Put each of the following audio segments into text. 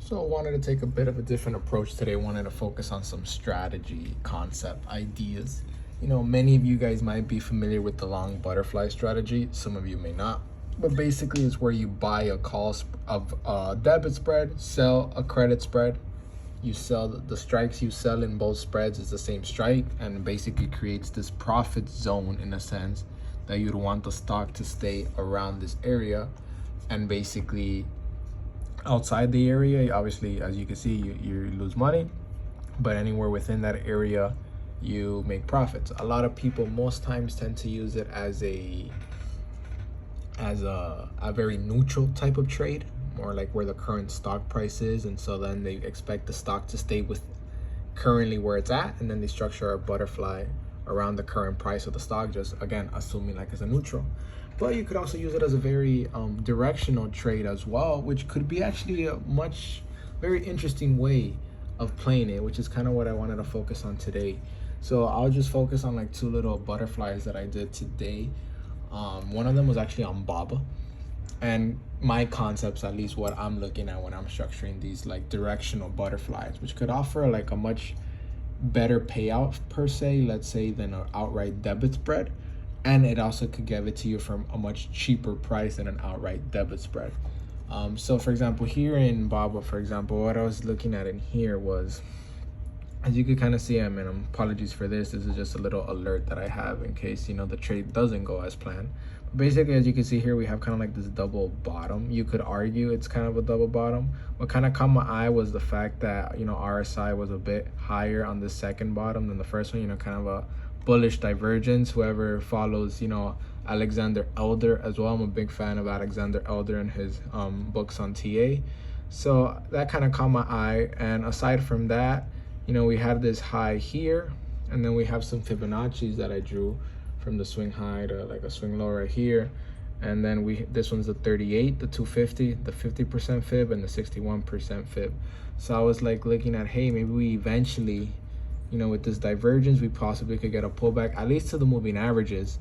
So I wanted to take a bit of a different approach today. I wanted to focus on some strategy, concept, ideas. Many of you guys might be familiar with the long butterfly strategy. Some of you may not. But basically, it's where you buy a of a debit spread, sell a credit spread. You sell the strikes you sell in both spreads is the same strike, and basically creates this profit zone in a sense that you'd want the stock to stay around this area, and basically outside the area, obviously, as you can see, you lose money, but anywhere within that area you make profits. A lot of people most times tend to use it as a very neutral type of trade, more like where the current stock price is, and so then they expect the stock to stay with currently where it's at, and then they structure a butterfly around the current price of the stock, just again assuming like it's a neutral. But you could also use it as a very directional trade as well, which could be actually a very interesting way of playing it, which is kind of what I wanted to focus on today. So I'll just focus on like two little butterflies that I did today. One of them was actually on BABA, and my concepts, at least what I'm looking at when I'm structuring these like directional butterflies, which could offer like a much better payout per se, let's say, than an outright debit spread, and it also could give it to you from a much cheaper price than an outright debit spread. So for example, here in BABA, for example, what I was looking at in here was, as you could kind of see, I mean, apologies for this is just a little alert that I have in case the trade doesn't go as planned. But basically, as you can see here, we have kind of like this double bottom. You could argue it's kind of a double bottom. What kind of caught my eye was the fact that RSI was a bit higher on the second bottom than the first one. Kind of a bullish divergence. Whoever follows Alexander Elder as well, I'm a big fan of Alexander Elder and his books on TA, so that kind of caught my eye. And aside from that, we had this high here, and then we have some Fibonacci's that I drew from the swing high to like a swing low right here. And then this one's the 38, the 250, the 50% fib, and the 61% fib. So I was like looking at, hey, maybe we eventually, with this divergence, we possibly could get a pullback, at least to the moving averages,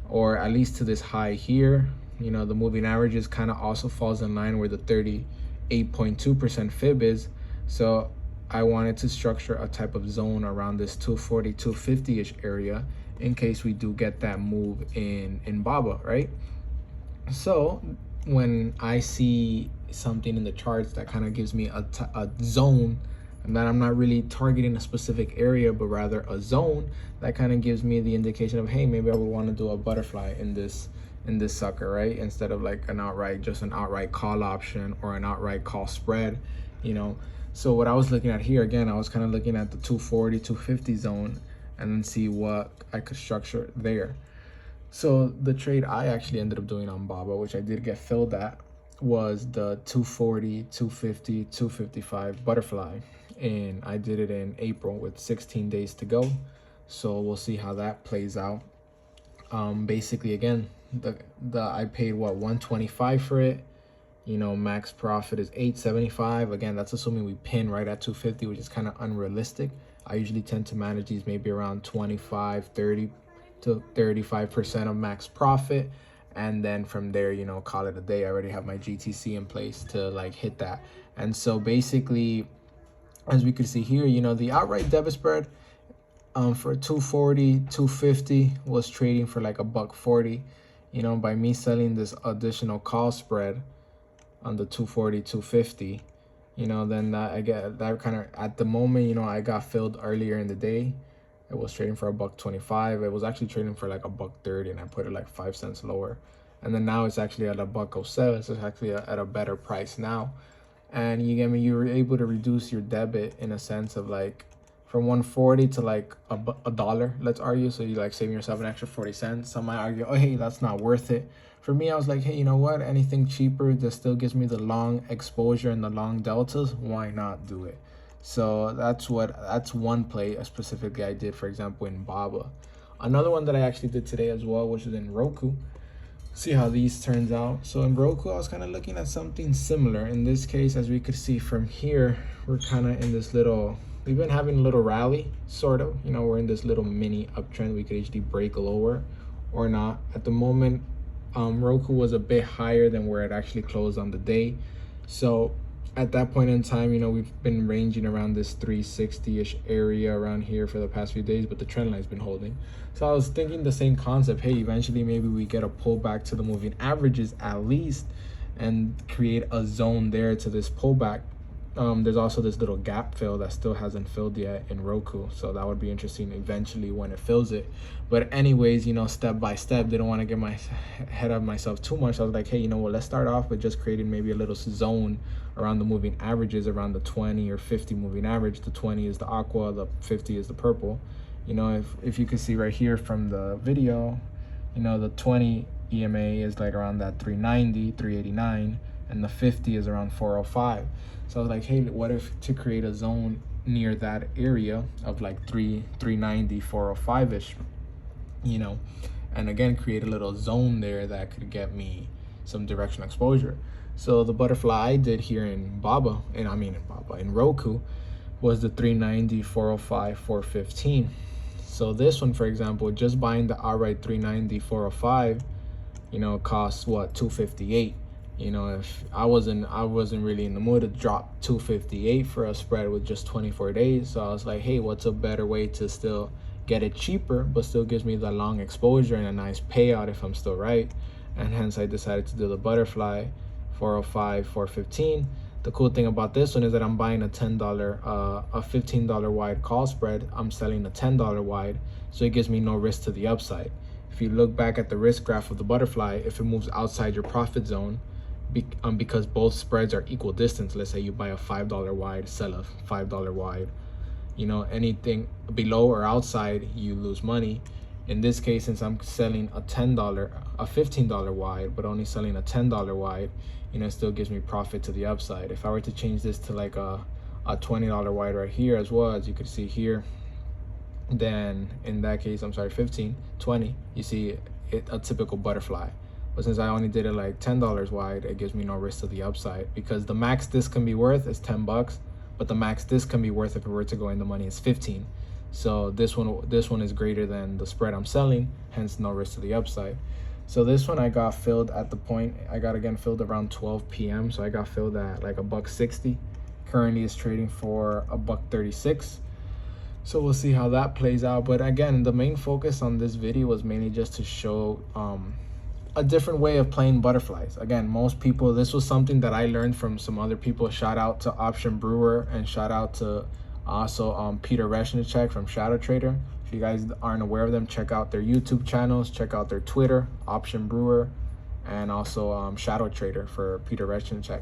or at least to this high here. The moving averages kind of also falls in line where the 38.2% fib is. So I wanted to structure a type of zone around this 240, 250-ish area in case we do get that move in BABA, right? So when I see something in the charts that kind of gives me a zone, and that I'm not really targeting a specific area, but rather a zone, that kind of gives me the indication of, hey, maybe I would want to do a butterfly in this sucker, right? Instead of like an outright call option or an outright call spread, So what I was looking at here, again, I was kind of looking at the 240, 250 zone, and then see what I could structure there. So the trade I actually ended up doing on BABA, which I did get filled at, was the 240, 250, 255 butterfly. And I did it in April with 16 days to go. So we'll see how that plays out. Basically, again, I paid what, 125 for it. Max profit is 875. Again, that's assuming we pin right at 250, which is kind of unrealistic. I usually tend to manage these maybe around 25, 30 to 35% of max profit. And then from there, call it a day. I already have my GTC in place to like hit that. And so basically, as we can see here, the outright debit spread for 240, 250 was trading for like $1.40. By me selling this additional call spread on the 240, 250, then that I get that kind of, at the moment, I got filled earlier in the day. It was trading for $1.25. It was actually trading for like $1.30, and I put it like 5 cents lower. And then now it's actually at $1.07. So it's actually at a better price now. And you were able to reduce your debit in a sense of like from 140 to like a dollar, let's argue. So you like saving yourself an extra 40 cents. Some might argue, oh, hey, that's not worth it. For me, I was like, hey, you know what? Anything cheaper that still gives me the long exposure and the long deltas, why not do it? So that's one play specifically I did, for example, in BABA. Another one that I actually did today as well, which is in ROKU. See how these turns out. So in ROKU, I was kind of looking at something similar. In this case, as we could see from here, we're kind of in this we've been having a little rally, sort of. We're in this little mini uptrend. We could actually break lower or not. At the moment, ROKU was a bit higher than where it actually closed on the day. So at that point in time, we've been ranging around this 360-ish area around here for the past few days, but the trend line's been holding. So I was thinking the same concept. Hey, eventually maybe we get a pullback to the moving averages at least, and create a zone there to this pullback. There's also this little gap fill that still hasn't filled yet in Roku, so that would be interesting eventually when it fills it. But anyways, step by step, didn't want to get my head of myself too much. I was like, hey, let's start off with just creating maybe a little zone around the moving averages, around the 20 or 50 moving average. The 20 is the aqua, the 50 is the purple. If you can see right here from the video, the 20 EMA is like around that 390, 389, and the 50 is around 405. So I was like, hey, what if to create a zone near that area of like 390, 405-ish, and again, create a little zone there that could get me some directional exposure. So the butterfly I did here in in Roku, was the 390, 405, 415. So this one, for example, just buying the outright 390, 405, costs what, 258. If I wasn't really in the mood to drop 258 for a spread with just 24 days. So I was like, hey, what's a better way to still get it cheaper, but still gives me the long exposure and a nice payout if I'm still right? And hence I decided to do the butterfly 405, 415. The cool thing about this one is that I'm buying a $15 wide call spread. I'm selling a $10 wide, so it gives me no risk to the upside. If you look back at the risk graph of the butterfly, if it moves outside your profit zone, because both spreads are equal distance, let's say you buy a $5 wide, sell a $5 wide, anything below or outside, you lose money. In this case, since I'm selling a $15 wide, but only selling a $10 wide, it still gives me profit to the upside. If I were to change this to like a $20 wide right here as well, as you can see here, then in that case, 20, you see a typical butterfly. But since I only did it like $10 wide, it gives me no risk to the upside, because the max this can be worth is $10, but the max this can be worth if it were to go in the money is 15. So this one is greater than the spread I'm selling, hence no risk to the upside. So this one I got filled at the point, I got again filled around 12 p.m. So I got filled at like $1.60. Currently is trading for $1.36. So we'll see how that plays out. But again, the main focus on this video was mainly just to show a different way of playing butterflies. Again, most people, this was something that I learned from some other people. Shout out to Option Brewer, and shout out to also Peter Resnicek from Shadow Trader. If you guys aren't aware of them, check out their YouTube channels, check out their Twitter, Option Brewer, and also Shadow Trader for Peter Resnicek.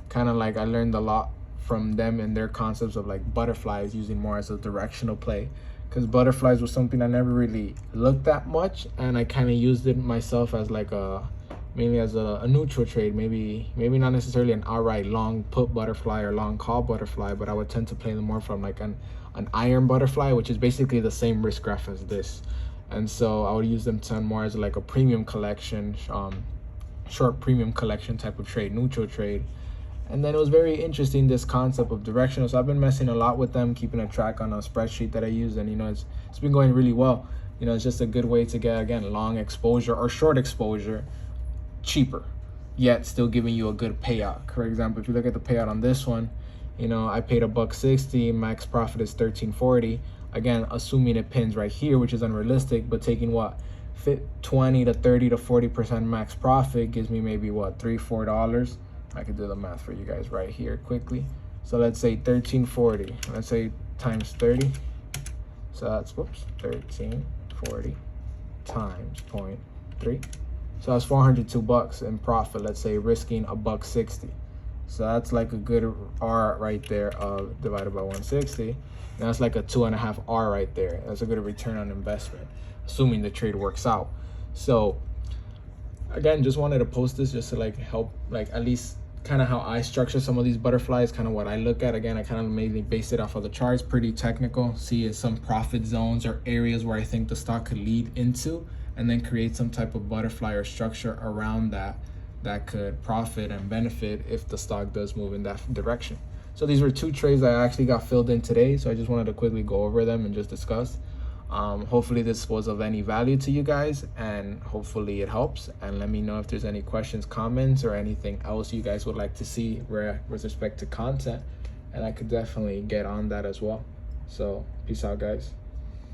Kind of like I learned a lot from them and their concepts of like butterflies using more as a directional play, because butterflies was something I never really looked at much, and I kind of used it myself as like mainly as a neutral trade, maybe not necessarily an outright long put butterfly or long call butterfly, but I would tend to play them more from like an iron butterfly, which is basically the same risk graph as this. And so I would use them to more as like a premium collection, short premium collection type of trade, neutral trade. And then it was very interesting, this concept of directional. So I've been messing a lot with them, keeping a track on a spreadsheet that I use, and it's been going really well. It's just a good way to get, again, long exposure or short exposure cheaper, yet still giving you a good payout. For example, if you look at the payout on this one, I paid $1.60, max profit is $13.40. Again, assuming it pins right here, which is unrealistic, but taking what, 20 to 30 to 40% max profit gives me maybe what, $3-4. I could do the math for you guys right here quickly. So let's say $13.40, let's say times 30. So that's, $13.40 times 0.3. So that's $402 in profit, let's say, risking $1.60. So that's like a good R right there of divided by 160. And that's like a 2.5 R right there. That's a good return on investment, assuming the trade works out. So again, just wanted to post this just to like help, like at least kind of how I structure some of these butterflies, kind of what I look at. Again, I kind of mainly base it off of the charts, pretty technical. See some profit zones or areas where I think the stock could lead into, and then create some type of butterfly or structure around that could profit and benefit if the stock does move in that direction. So these were two trades that I actually got filled in today, so I just wanted to quickly go over them and just discuss. Hopefully this was of any value to you guys, and hopefully it helps. And let me know if there's any questions, comments, or anything else you guys would like to see with respect to content, and I could definitely get on that as well. So peace out, guys.